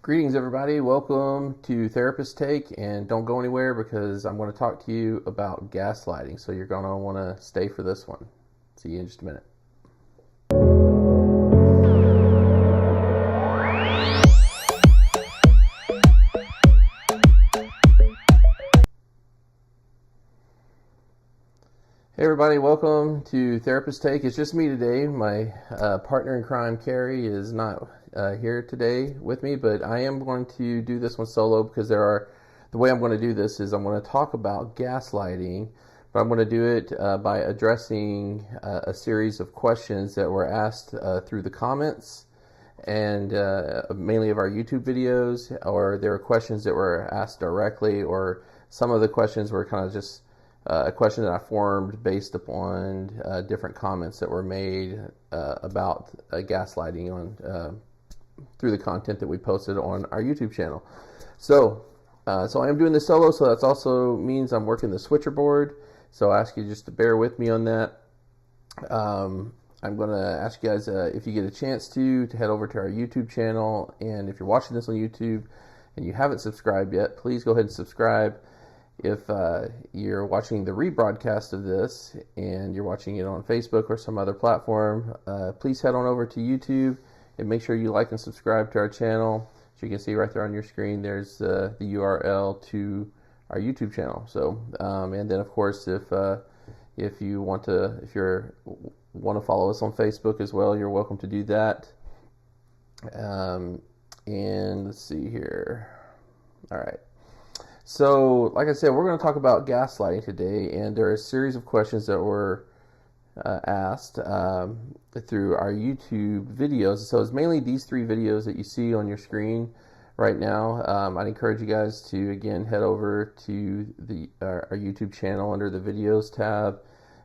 Greetings, everybody. Welcome to Therapist Take, and don't go anywhere because I'm going to talk to you about gaslighting. So you're going to want to stay for this one. See you in just a minute. Hey, everybody. Welcome to Therapist Take. It's just me today. My partner in crime, Carrie, is not here today with me, but I am going to do this one solo because the way I'm going to do this is I'm going to talk about gaslighting, but I'm going to do it by addressing a series of questions that were asked through the comments and mainly of our YouTube videos, or there were questions that were asked directly, or some of the questions were kind of just a question that I formed based upon different comments that were made about gaslighting on through the content that we posted on our YouTube channel. So I am doing this solo, so that also means I'm working the switcher board. So I ask you just to bear with me on that. I'm going to ask you guys if you get a chance to head over to our YouTube channel, and if you're watching this on YouTube and you haven't subscribed yet, please go ahead and subscribe. If you're watching the rebroadcast of this and you're watching it on Facebook or some other platform, please head on over to YouTube and make sure you like and subscribe to our channel. So you can see right there on your screen, there's the URL to our YouTube channel. So, and then of course, if you want to follow us on Facebook as well, you're welcome to do that. And let's see here. All right. So, like I said, we're going to talk about gaslighting today, and there are a series of questions that were asked through our YouTube videos. So it's mainly these three videos that you see on your screen right now. I'd encourage you guys to, again, head over to our YouTube channel under the videos tab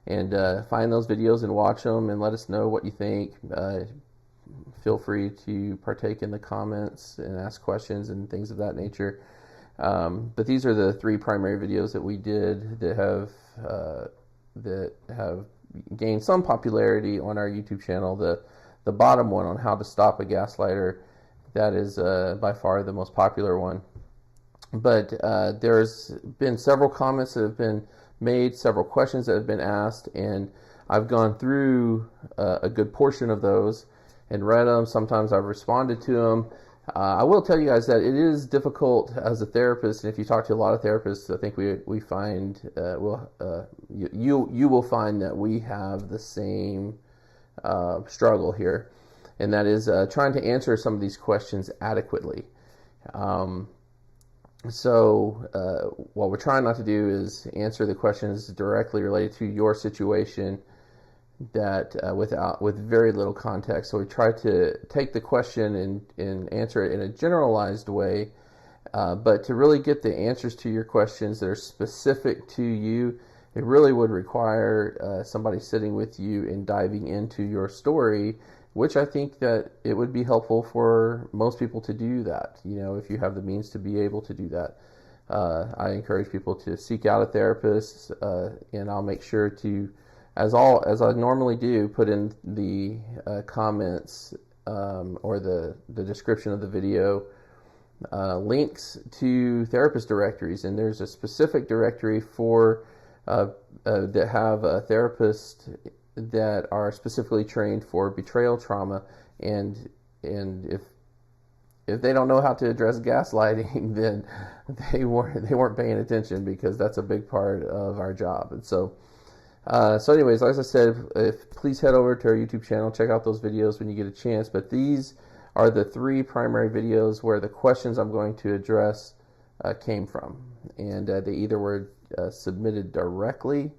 and find those videos and watch them and let us know what you think. Feel free to partake in the comments and ask questions and things of that nature. But these are the three primary videos that we did that have gained some popularity on our YouTube channel. The bottom one on how to stop a gaslighter, that is by far the most popular one. But there's been several comments that have been made, several questions that have been asked, and I've gone through a good portion of those and read them. Sometimes I've responded to them. I will tell you guys that it is difficult as a therapist, and if you talk to a lot of therapists, I think we find you will find that we have the same struggle here, and that is trying to answer some of these questions adequately. So what we're trying not to do is answer the questions directly related to your situation that with very little context. So we try to take the question and answer it in a generalized way, but to really get the answers to your questions that are specific to you, it really would require somebody sitting with you and diving into your story, which I think that it would be helpful for most people to do that, if you have the means to be able to do that. I encourage people to seek out a therapist, and I'll make sure to, as I normally do, put in the comments or the description of the video links to therapist directories, and there's a specific directory for that have therapists that are specifically trained for betrayal trauma, and if they don't know how to address gaslighting, then they weren't paying attention, because that's a big part of our job. And so anyways, as I said, please head over to our YouTube channel, check out those videos when you get a chance. But these are the three primary videos where the questions I'm going to address came from. And they either were submitted directly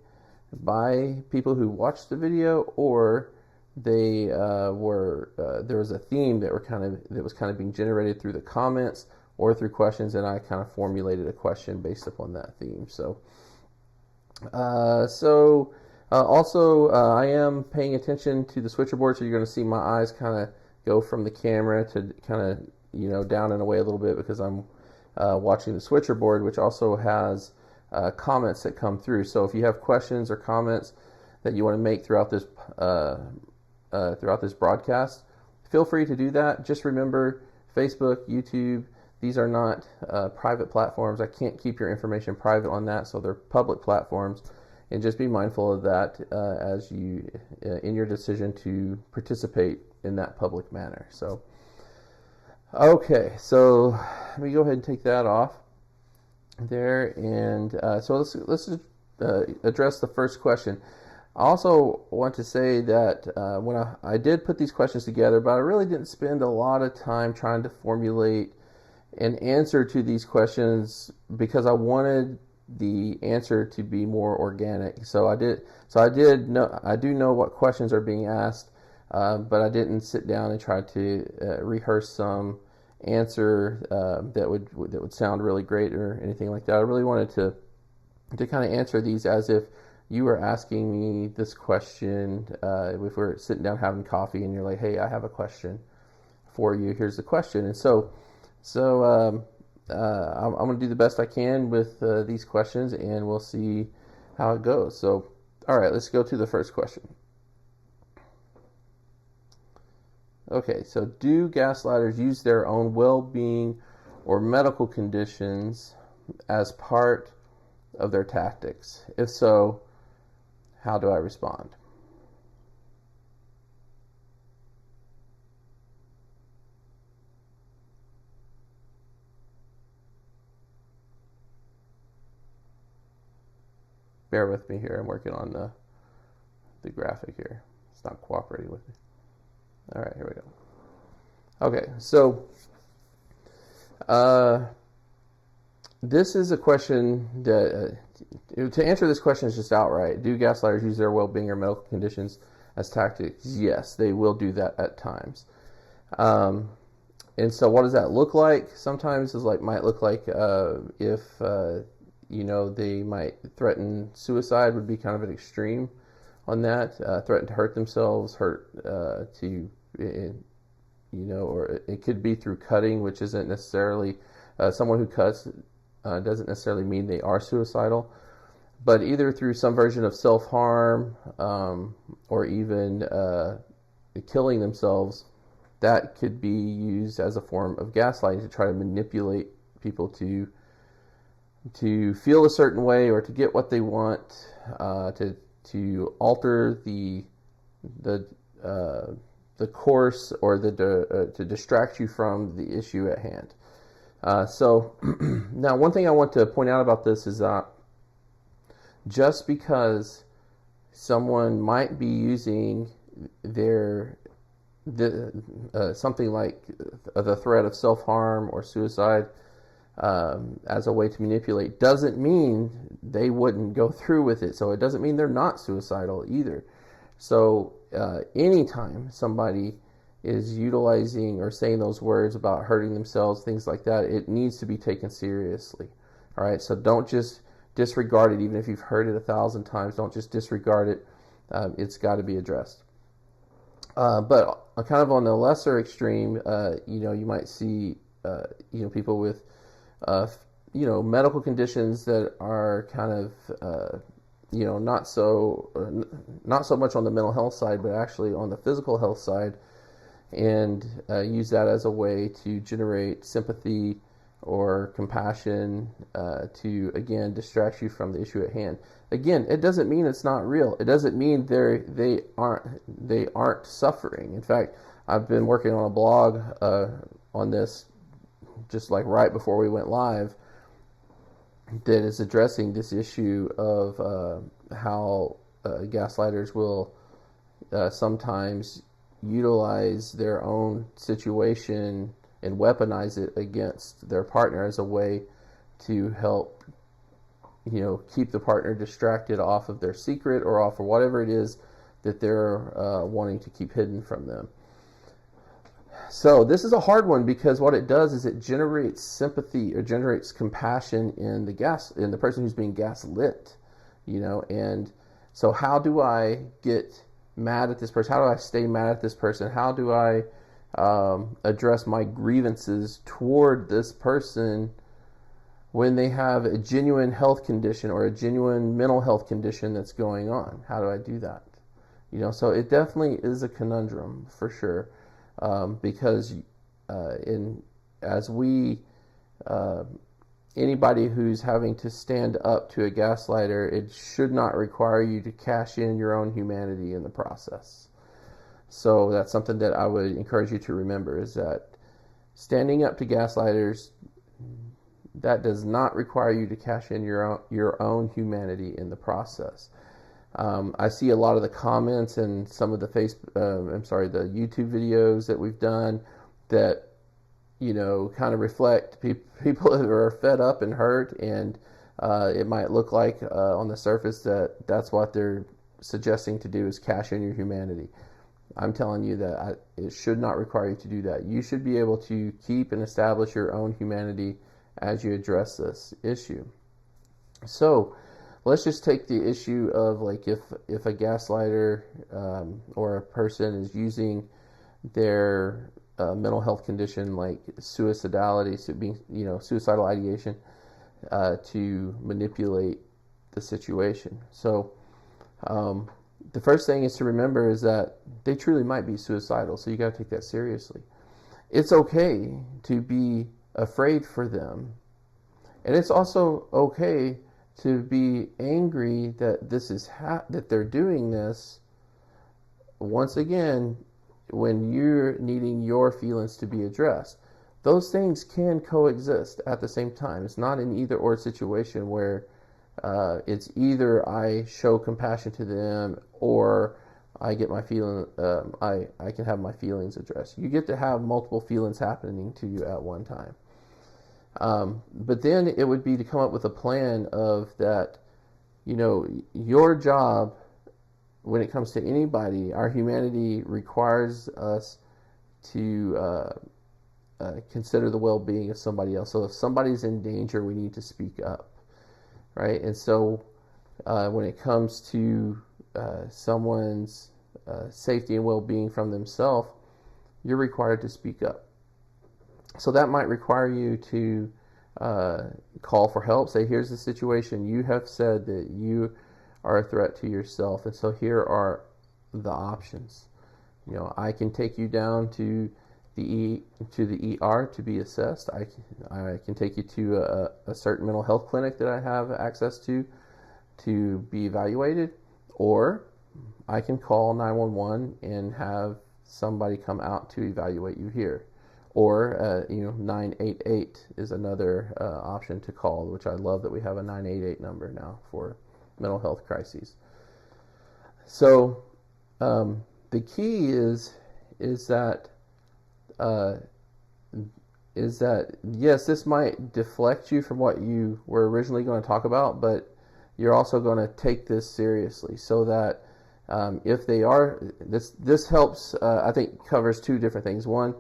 by people who watched the video, or they there was a theme that was kind of being generated through the comments or through questions, and I kind of formulated a question based upon that theme. So also, I am paying attention to the switcher board, so you're going to see my eyes kind of go from the camera to kind of, down and away a little bit, because I'm watching the switcher board, which also has comments that come through. So if you have questions or comments that you want to make throughout this broadcast, feel free to do that. Just remember, Facebook, YouTube, these are not private platforms. I can't keep your information private on that, so they're public platforms. And just be mindful of that as you in your decision to participate in that public manner. So, okay, so let me go ahead and take that off there, and so let's address the first question. I also want to say that when I did put these questions together, but I really didn't spend a lot of time trying to formulate an answer to these questions because I wanted the answer to be more organic. So I do know what questions are being asked, but I didn't sit down and try to rehearse some answer that would sound really great or anything like that. I really wanted to kind of answer these as if you were asking me this question. If we're sitting down having coffee and you're like, "Hey, I have a question for you. Here's the question." And so I'm going to do the best I can with these questions, and we'll see how it goes. So, all right, let's go to the first question. Okay, so do gaslighters use their own well-being or medical conditions as part of their tactics? If so, how do I respond? Bear with me here. I'm working on the graphic here. It's not cooperating with me. All right, here we go. Okay, so this is a question that to answer this question is just outright. Do gaslighters use their well-being or medical conditions as tactics? Yes, they will do that at times. And so what does that look like? Sometimes it might look like if they might threaten suicide would be kind of an extreme on that. Threaten to hurt themselves, or it could be through cutting, which isn't necessarily someone who cuts doesn't necessarily mean they are suicidal, but either through some version of self-harm or even killing themselves. That could be used as a form of gaslighting to try to manipulate people to feel a certain way or to get what they want, to alter the course or to distract you from the issue at hand. So now, one thing I want to point out about this is that just because someone might be using something like the threat of self-harm or suicide as a way to manipulate doesn't mean they wouldn't go through with it. So it doesn't mean they're not suicidal either. So anytime somebody is utilizing or saying those words about hurting themselves, things like that, it needs to be taken seriously. All right, so don't just disregard it. Even if you've heard it 1,000 times, don't just disregard it. It's got to be addressed. But kind of on the lesser extreme, you might see people with medical conditions that are kind of not so much on the mental health side, but actually on the physical health side, and use that as a way to generate sympathy or compassion to, again, distract you from the issue at hand. Again, it doesn't mean it's not real. It doesn't mean they aren't suffering. In fact, I've been working on a blog on this just like right before we went live that is addressing this issue of how gaslighters will sometimes utilize their own situation and weaponize it against their partner as a way to help keep the partner distracted off of their secret or off of whatever it is that they're wanting to keep hidden from them. So this is a hard one because what it does is it generates sympathy or generates compassion in the person who's being gaslit, and so how do I get mad at this person? How do I stay mad at this person? How do I address my grievances toward this person when they have a genuine health condition or a genuine mental health condition that's going on? How do I do that? So it definitely is a conundrum for sure, because in as we anybody who's having to stand up to a gaslighter, it should not require you to cash in your own humanity in the process. So that's something that I would encourage you to remember, is that standing up to gaslighters, that does not require you to cash in your own humanity in the process. I see a lot of the comments and some of the the YouTube videos that we've done that, kind of reflect people that are fed up and hurt, and it might look like on the surface that's what they're suggesting to do, is cash in your humanity. I'm telling you that it should not require you to do that. You should be able to keep and establish your own humanity as you address this issue. So let's just take the issue of, like, if a gaslighter or a person is using their mental health condition like suicidality, so being, suicidal ideation, to manipulate the situation. So the first thing is to remember is that they truly might be suicidal, so you got to take that seriously. It's okay to be afraid for them, and it's also okay to be angry that this is that they're doing this. Once again, when you're needing your feelings to be addressed, those things can coexist at the same time. It's not an either or situation where it's either I show compassion to them or I get my feeling. I can have my feelings addressed. You get to have multiple feelings happening to you at one time. But then it would be to come up with a plan of that. Your job, when it comes to anybody, our humanity requires us to consider the well-being of somebody else. So if somebody's in danger, we need to speak up, right? And so when it comes to someone's safety and well-being from themselves, you're required to speak up. So that might require you to call for help. Say, here's the situation. You have said that you are a threat to yourself, and so here are the options. I can take you down to the ER to be assessed. I can take you to a certain mental health clinic that I have access to be evaluated, or I can call 911 and have somebody come out to evaluate you here. Or 988 is another option to call, which I love that we have a 988 number now for mental health crises. So the key is that yes, this might deflect you from what you were originally going to talk about, but you're also going to take this seriously, so that if they are, this helps. I think covers two different things. One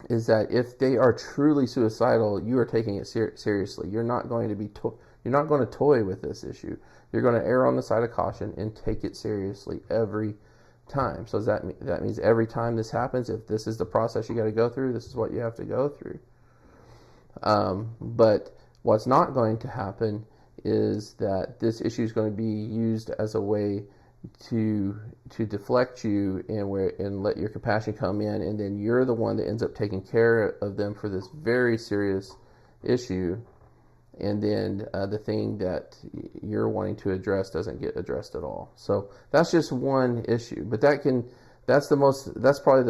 is that if they are truly suicidal, you are taking it seriously. You're not going to you're not going to toy with this issue. You're going to err on the side of caution and take it seriously every time. So that means every time this happens, if this is the process you got to go through, this is what you have to go through. But what's not going to happen is that this issue is going to be used as a way to deflect you and let your compassion come in, and then you're the one that ends up taking care of them for this very serious issue, and then the thing that you're wanting to address doesn't get addressed at all. So that's just one issue, but that's probably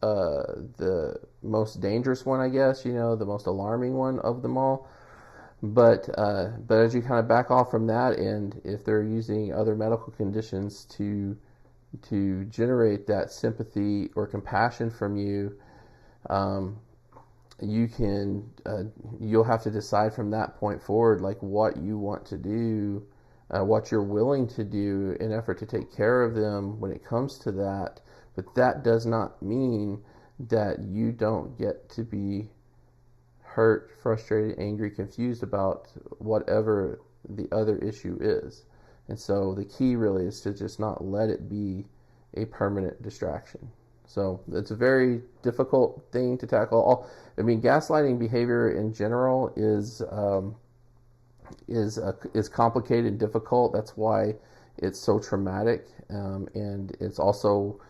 the most dangerous one, I guess, the most alarming one of them all. But as you kind of back off from that, and if they're using other medical conditions to generate that sympathy or compassion from you, you'll have to decide from that point forward, like, what you want to do, what you're willing to do in effort to take care of them when it comes to that. But that does not mean that you don't get to be hurt, frustrated, angry, confused about whatever the other issue is. And so the key really is to just not let it be a permanent distraction. So it's a very difficult thing to tackle. Gaslighting behavior in general is complicated and difficult. That's why it's so traumatic, and it's also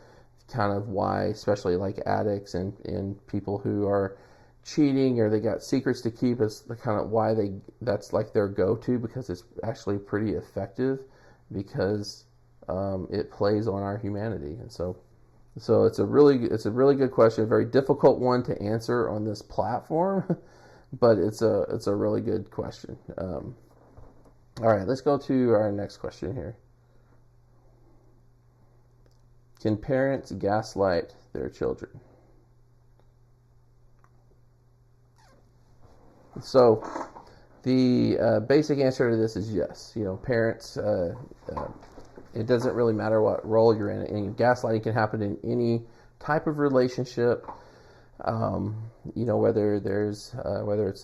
kind of why, especially like addicts and people who are cheating or they got secrets to keep, is the kind of why that's like their go-to, because it's actually pretty effective, because it plays on our humanity. And so it's a really good question, a very difficult one to answer on this platform, but it's a really good question. All right, let's go to our next question here. Can parents gaslight their children? So the basic answer to this is yes. Parents, it doesn't really matter what role you're in. And gaslighting can happen in any type of relationship. Whether it's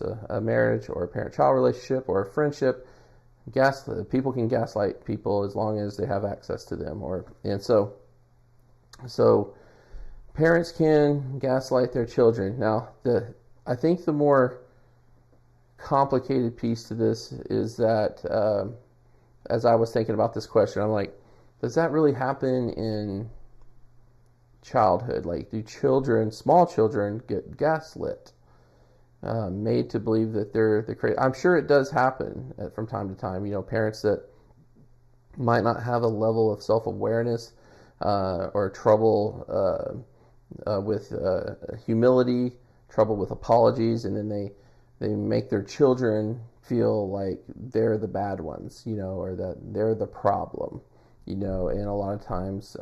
a marriage or a parent-child relationship or a friendship, people can gaslight people as long as they have access to them. So parents can gaslight their children. Now, I think the more complicated piece to this is that as I was thinking about this question, I'm like, does that really happen in childhood? Like, do small children get gaslit, made to believe that they're crazy? I'm sure it does happen from time to time. Parents that might not have a level of self-awareness or trouble with humility, trouble with apologies, and then they make their children feel like they're the bad ones, or that they're the problem, and a lot of times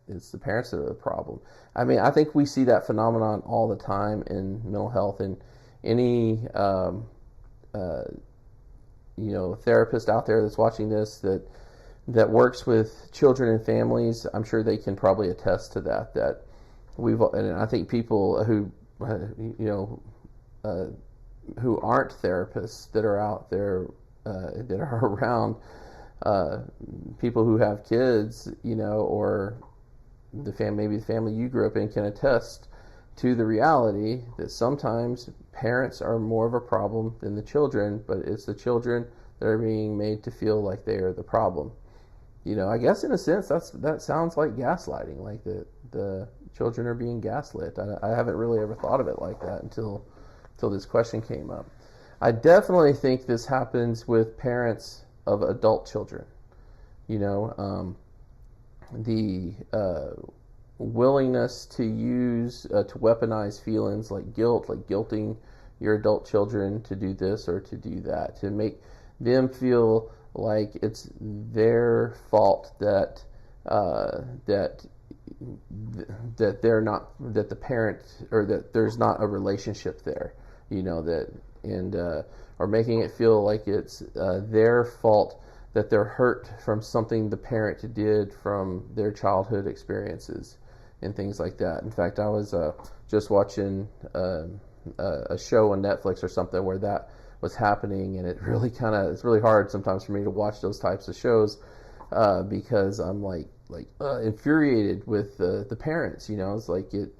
it's the parents that are the problem. I mean, I think we see that phenomenon all the time in mental health, and any therapist out there that's watching this that works with children and families, I'm sure they can probably attest to that. And I think people who who aren't therapists that are out there that are around people who have kids, or maybe the family you grew up in, can attest to the reality that sometimes parents are more of a problem than the children, but it's the children that are being made to feel like they are the problem. I guess in a sense that sounds like gaslighting, like the children are being gaslit. I haven't really ever thought of it like that until this question came up. I definitely think this happens with parents of adult children. The willingness to use to weaponize feelings like guilt, like guilting your adult children to do this or to do that, to make them feel like it's their fault that they're not, that the parent, or that there's not a relationship there, or making it feel like it's their fault that they're hurt from something the parent did from their childhood experiences and things like that. In fact, I was just watching a show on Netflix or something where that was happening, and it's really hard sometimes for me to watch those types of shows because I'm like infuriated with the parents. It's like you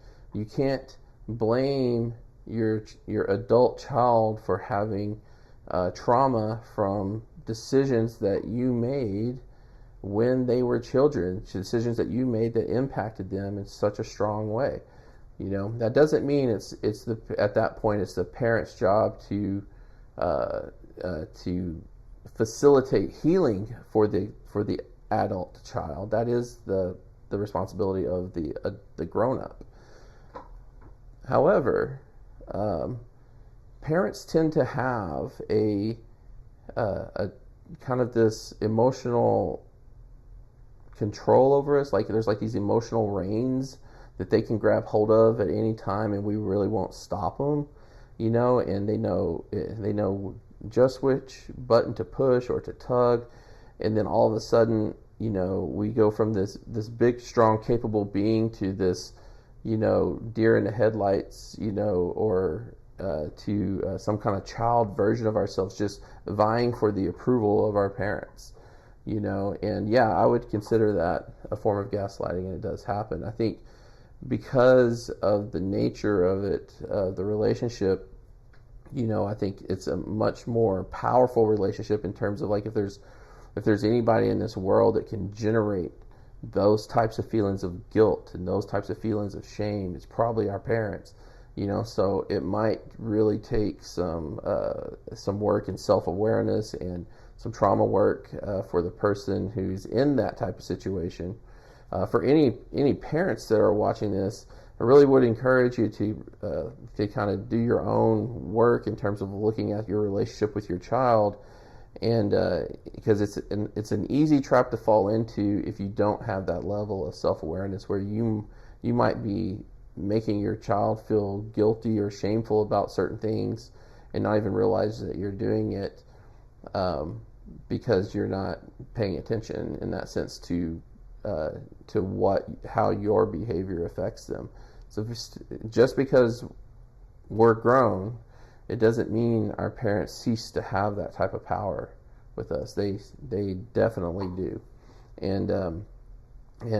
can't blame your adult child for having trauma from decisions that you made when they were children, decisions that you made that impacted them in such a strong way. That doesn't mean at that point it's the parent's job to facilitate healing for the adult child. That is the responsibility of the grown-up. However, parents tend to have a kind of this emotional control over us. Like there's like these emotional reins that they can grab hold of at any time, and we really won't stop them. And they know just which button to push or to tug, and then all of a sudden, we go from this big, strong, capable being to this, deer in the headlights, or to some kind of child version of ourselves, just vying for the approval of our parents. And yeah, I would consider that a form of gaslighting, and it does happen. I think because of the nature of it, the relationship, I think it's a much more powerful relationship in terms of like if there's anybody in this world that can generate those types of feelings of guilt and those types of feelings of shame, it's probably our parents. So it might really take some work and self-awareness and some trauma work for the person who's in that type of situation. For any parents that are watching this, I really would encourage you to kind of do your own work in terms of looking at your relationship with your child, and because it's an easy trap to fall into if you don't have that level of self-awareness, where you might be making your child feel guilty or shameful about certain things and not even realize that you're doing it, because you're not paying attention in that sense to how your behavior affects them. So just because we're grown, it doesn't mean our parents cease to have that type of power with us. They definitely do, and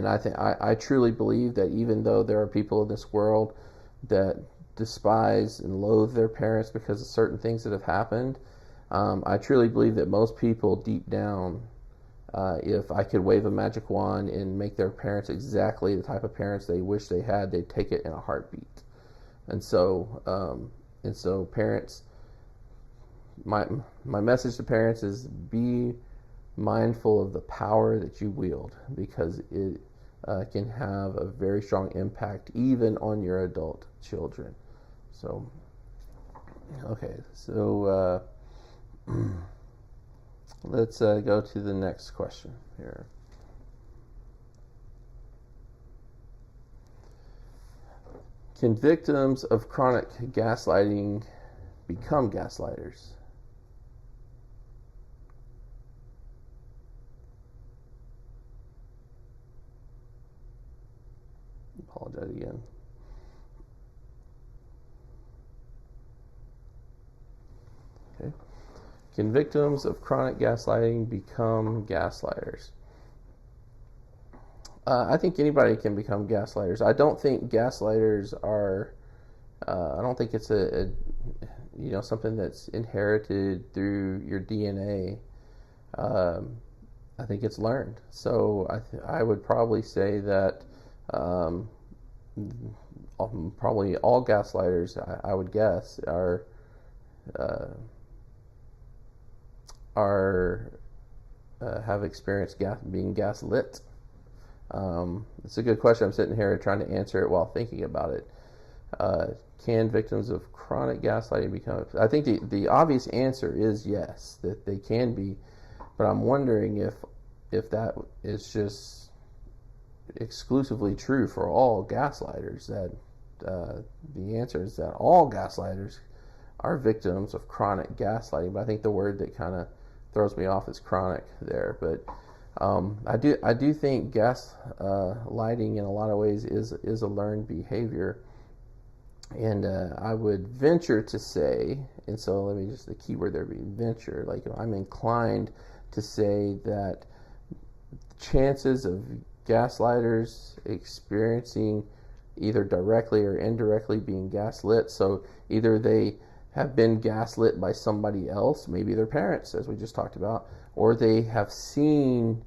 I truly believe that even though there are people in this world that despise and loathe their parents because of certain things that have happened, I truly believe that most people deep down, if I could wave a magic wand and make their parents exactly the type of parents they wish they had, they'd take it in a heartbeat. And so parents, my message to parents is be mindful of the power that you wield, because it can have a very strong impact even on your adult children. So, okay, so let's go to the next question here. Can victims of chronic gaslighting become gaslighters? Apologize again. Okay. Can victims of chronic gaslighting become gaslighters? I think anybody can become gaslighters. I don't think gaslighters are. I don't think it's a something that's inherited through your DNA. I think it's learned. So I would probably say that probably all gaslighters, I would guess, have experienced being gaslit. It's a good question. I'm sitting here trying to answer it while thinking about it. Can victims of chronic gaslighting become? I think the obvious answer is yes, that they can be, but I'm wondering if that is just exclusively true for all gaslighters. That the answer is that all gaslighters are victims of chronic gaslighting. But I think the word that kind of throws me off is chronic there. But I do think gaslighting in a lot of ways is a learned behavior, and I would venture to say, and so let me just, the key word there being venture, like I'm inclined to say that chances of gaslighters experiencing either directly or indirectly being gaslit, so either they have been gaslit by somebody else, maybe their parents, as we just talked about, or they have seen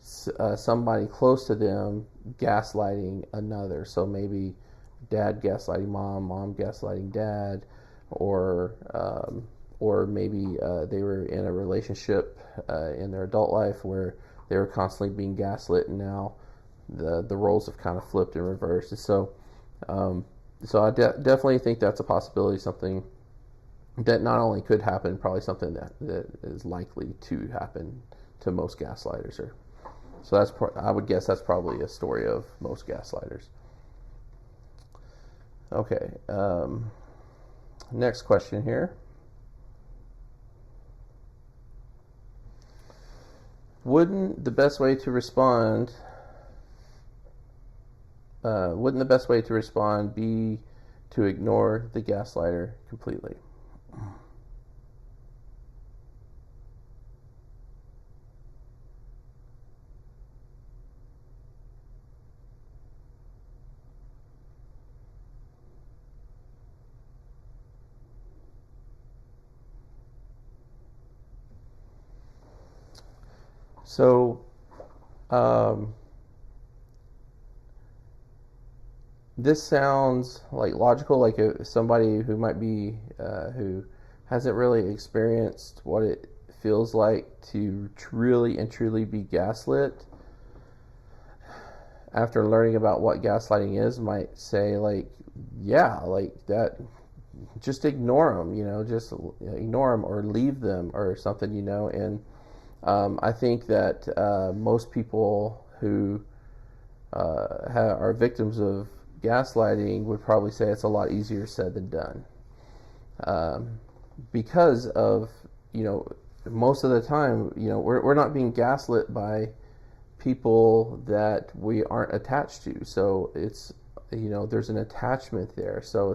somebody close to them gaslighting another. So maybe dad gaslighting mom, mom gaslighting dad, or maybe they were in a relationship in their adult life where they were constantly being gaslit, and now the roles have kind of flipped and reversed. And so I definitely think that's a possibility, something that not only could happen, probably something that is likely to happen to most gaslighters. So I would guess that's probably a story of most gaslighters. Okay, next question here. Wouldn't the best way to respond be to ignore the gaslighter completely? So, this sounds like logical, like somebody who might be who hasn't really experienced what it feels like to really and truly be gaslit, after learning about what gaslighting is, might say like, yeah, like that, just ignore them, just ignore them or leave them or something, and I think that most people who are victims of gaslighting would probably say it's a lot easier said than done, because of, most of the time, we're not being gaslit by people that we aren't attached to. So it's, there's an attachment there. So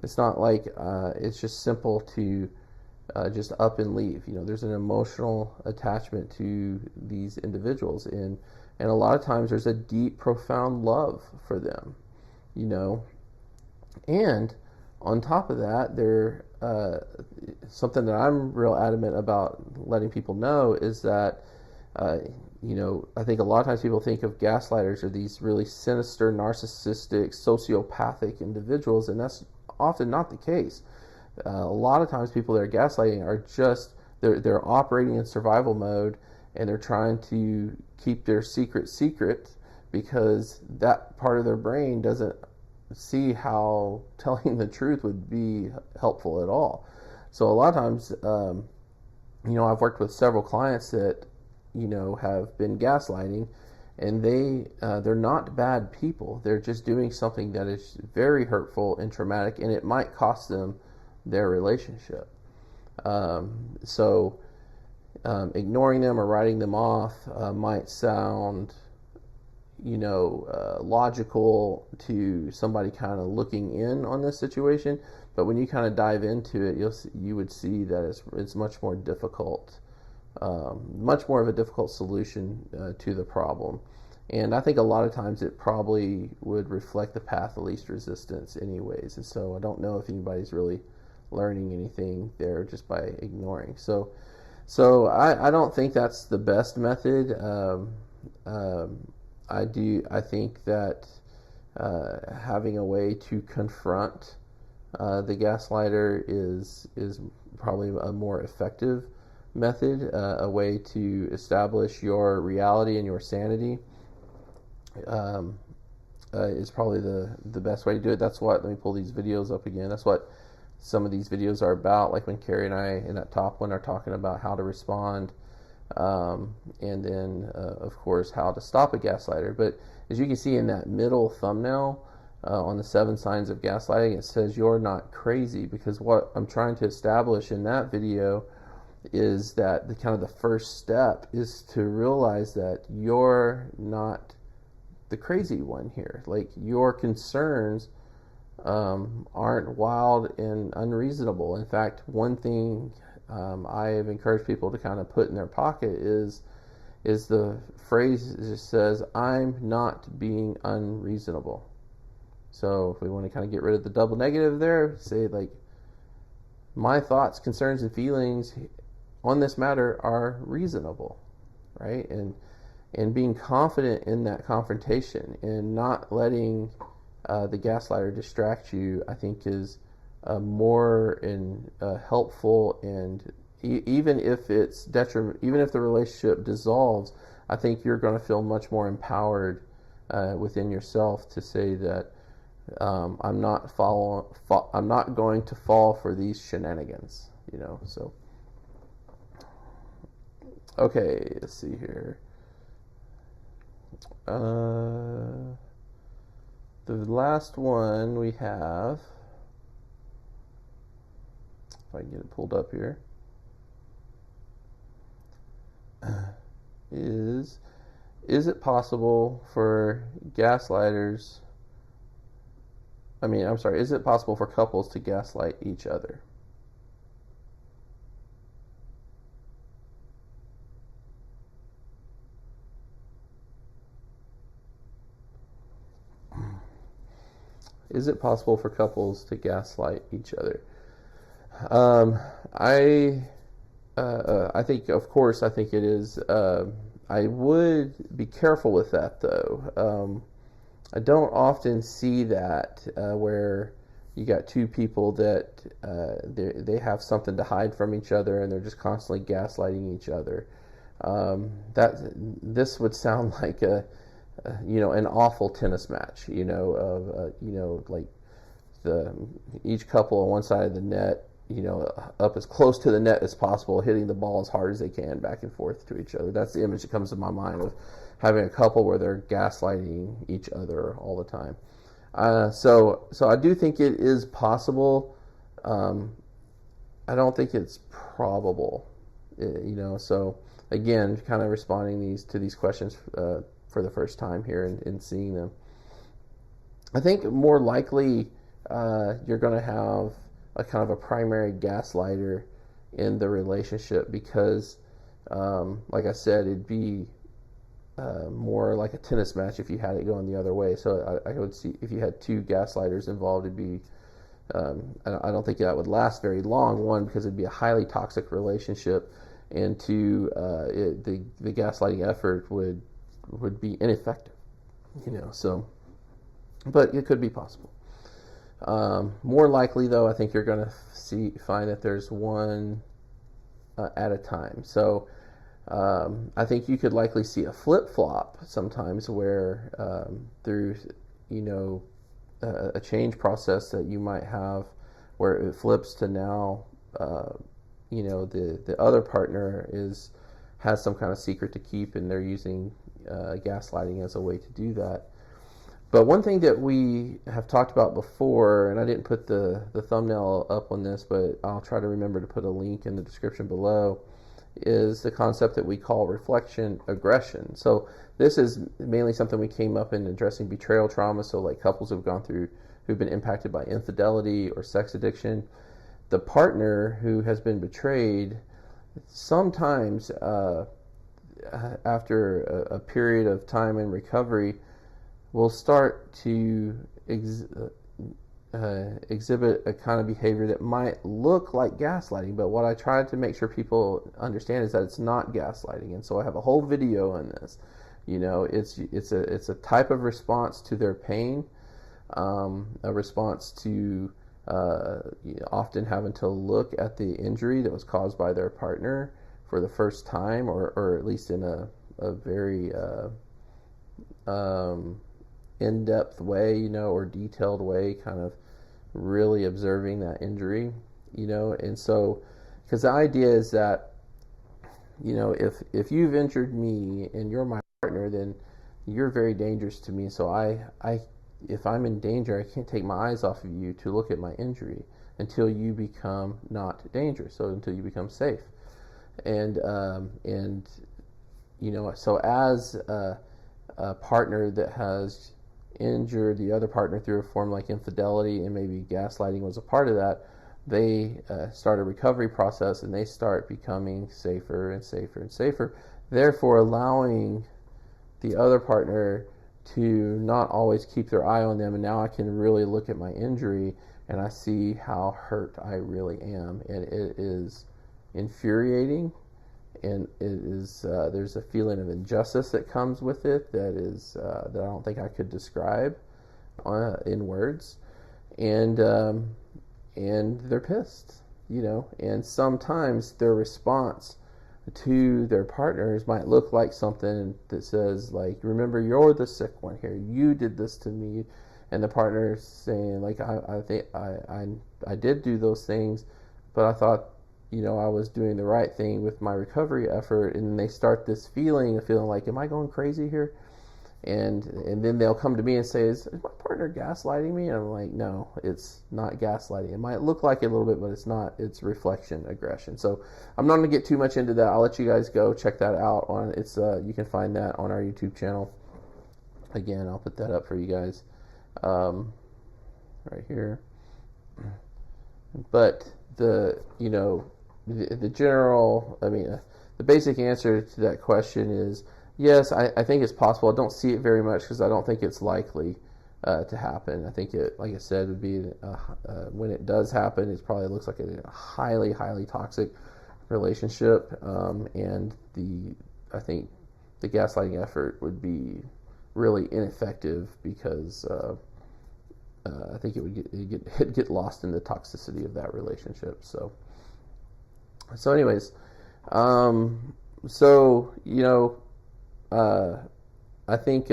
it's not like it's just simple to just up and leave. There's an emotional attachment to these individuals, and a lot of times there's a deep, profound love for them, and on top of that, something that I'm real adamant about letting people know is that, I think a lot of times people think of gaslighters are these really sinister, narcissistic, sociopathic individuals, and that's often not the case. A lot of times people that are gaslighting are just, they're operating in survival mode, and they're trying to keep their secret because that part of their brain doesn't see how telling the truth would be helpful at all. So a lot of times, I've worked with several clients that, have been gaslighting, and they're not bad people. They're just doing something that is very hurtful and traumatic, and it might cost them their relationship. So ignoring them or writing them off might sound, logical to somebody kind of looking in on this situation, but when you kind of dive into it, you would see that it's much more difficult, much more of a difficult solution to the problem. And I think a lot of times it probably would reflect the path of least resistance anyways. And so I don't know if anybody's really learning anything there just by ignoring. So I don't think that's the best method. I think that having a way to confront the gaslighter is probably a more effective method, a way to establish your reality and your sanity is probably the best way to do it. That's what, let me pull these videos up again. That's what some of these videos are about, like when Carrie and I in that top one are talking about how to respond, and then of course how to stop a gaslighter. But as you can see in that middle thumbnail on the 7 signs of gaslighting, it says you're not crazy, because what I'm trying to establish in that video is that the first step is to realize that you're not the crazy one here. Like, your concerns aren't wild and unreasonable. In fact, one thing I have encouraged people to kind of put in their pocket is the phrase that just says, "I'm not being unreasonable." So if we want to kind of get rid of the double negative there, say like, my thoughts, concerns, and feelings on this matter are reasonable, right? And being confident in that confrontation and not letting the gaslighter distract you, I think is more helpful. And even if it's even if the relationship dissolves, I think you're going to feel much more empowered within yourself to say that I'm not going to fall for these shenanigans, So okay, let's see here. The last one we have, if I can get it pulled up here, is it possible for gaslighters, is it possible for couples to gaslight each other? Is it possible for couples to gaslight each other? I think, of course, I think it is. I would be careful with that, though. I don't often see that where you got two people that they have something to hide from each other and they're just constantly gaslighting each other. That this would sound like an awful tennis match, of like the each couple on one side of the net, up as close to the net as possible, hitting the ball as hard as they can back and forth to each other. That's the image that comes to my mind of having a couple where they're gaslighting each other all the time. So I do think it is possible. I don't think it's probable. So again, kind of responding to these questions for the first time here and seeing them. I think more likely you're going to have a kind of a primary gaslighter in the relationship because, like I said, it'd be more like a tennis match if you had it going the other way. So I would see if you had two gaslighters involved, it'd be I don't think that would last very long. One, because it'd be a highly toxic relationship, and two, the gaslighting effort would be ineffective. So, but it could be possible. More likely, though, I think you're going to find that there's one at a time. So I think you could likely see a flip-flop sometimes where through, a change process that you might have where it flips to now, the other partner has some kind of secret to keep and they're using gaslighting as a way to do that. But one thing that we have talked about before, and I didn't put the thumbnail up on this, but I'll try to remember to put a link in the description below, is the concept that we call reflection aggression. So this is mainly something we came up in addressing betrayal trauma, so like couples who've been impacted by infidelity or sex addiction. The partner who has been betrayed, sometimes after a period of time in recovery, will start to exhibit a kind of behavior that might look like gaslighting, but what I try to make sure people understand is that it's not gaslighting. And so I have a whole video on this. It's a type of response to their pain, a response to often having to look at the injury that was caused by their partner for the first time, or at least in a very in-depth way, or detailed way, kind of really observing that injury, and so, because the idea is that, if you've injured me and you're my partner, then you're very dangerous to me. So if I'm in danger, I can't take my eyes off of you to look at my injury until you become not dangerous. So until you become safe, and so as a partner that has injured the other partner through a form like infidelity, and maybe gaslighting was a part of that, they start a recovery process and they start becoming safer and safer and safer, therefore allowing the other partner to not always keep their eye on them. And now I can really look at my injury and I see how hurt I really am, and it is infuriating, and it is there's a feeling of injustice that comes with it that I don't think I could describe in words, and they're pissed, and sometimes their response to their partners might look like something that says, like, remember, you're the sick one here, you did this to me, and the partner saying, like, I think I did do those things, but I thought I was doing the right thing with my recovery effort. And then they start this feeling like, am I going crazy here? And then they'll come to me and say, is my partner gaslighting me? And I'm like, no, it's not gaslighting. It might look like it a little bit, but it's not. It's reflection aggression. So I'm not going to get too much into that. I'll let you guys go check that out you can find that on our YouTube channel. Again, I'll put that up for you guys right here. But the general, the basic answer to that question is yes, I think it's possible. I don't see it very much because I don't think it's likely to happen. I think it, like I said, would be when it does happen, it probably looks like a highly, highly toxic relationship, and I think the gaslighting effort would be really ineffective because I think it'd get lost in the toxicity of that relationship. So anyways, so I think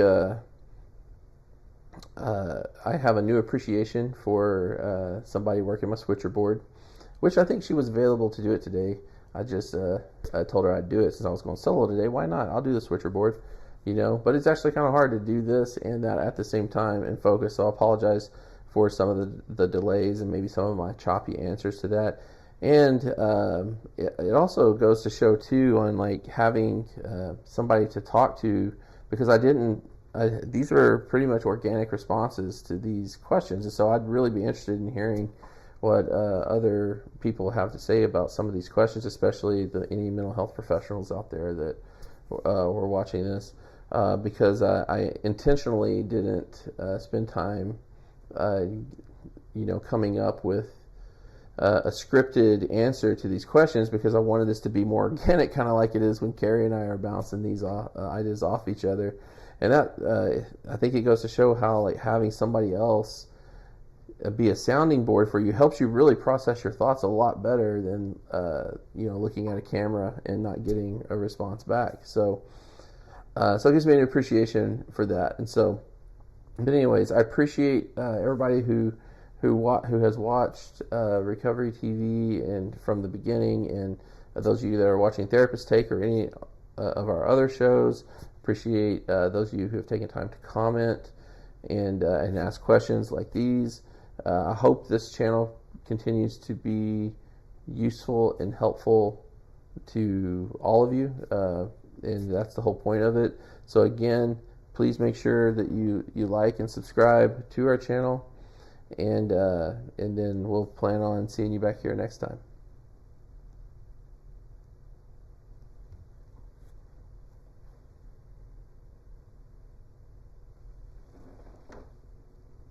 I have a new appreciation for somebody working my switcher board, which I think she was available to do it today. I just I told her I'd do it since I was going solo today. Why not? I'll do the switcher board, But it's actually kind of hard to do this and that at the same time and focus. So I apologize for some of the delays and maybe some of my choppy answers to that. And it also goes to show too on like having somebody to talk to, because these were pretty much organic responses to these questions, and so I'd really be interested in hearing what other people have to say about some of these questions, especially any mental health professionals out there that were watching this, because I intentionally didn't spend time, coming up with a scripted answer to these questions, because I wanted this to be more organic, kind of like it is when Carrie and I are bouncing these ideas off each other. And that I think it goes to show how like having somebody else be a sounding board for you helps you really process your thoughts a lot better than looking at a camera and not getting a response back. So it gives me an appreciation for that. And so, but anyways, I appreciate everybody who has watched Recovery TV and from the beginning, and those of you that are watching Therapist Take or any of our other shows. Appreciate those of you who have taken time to comment and ask questions like these. I hope this channel continues to be useful and helpful to all of you, and that's the whole point of it. So again, please make sure that you like and subscribe to our channel, and then we'll plan on seeing you back here next time.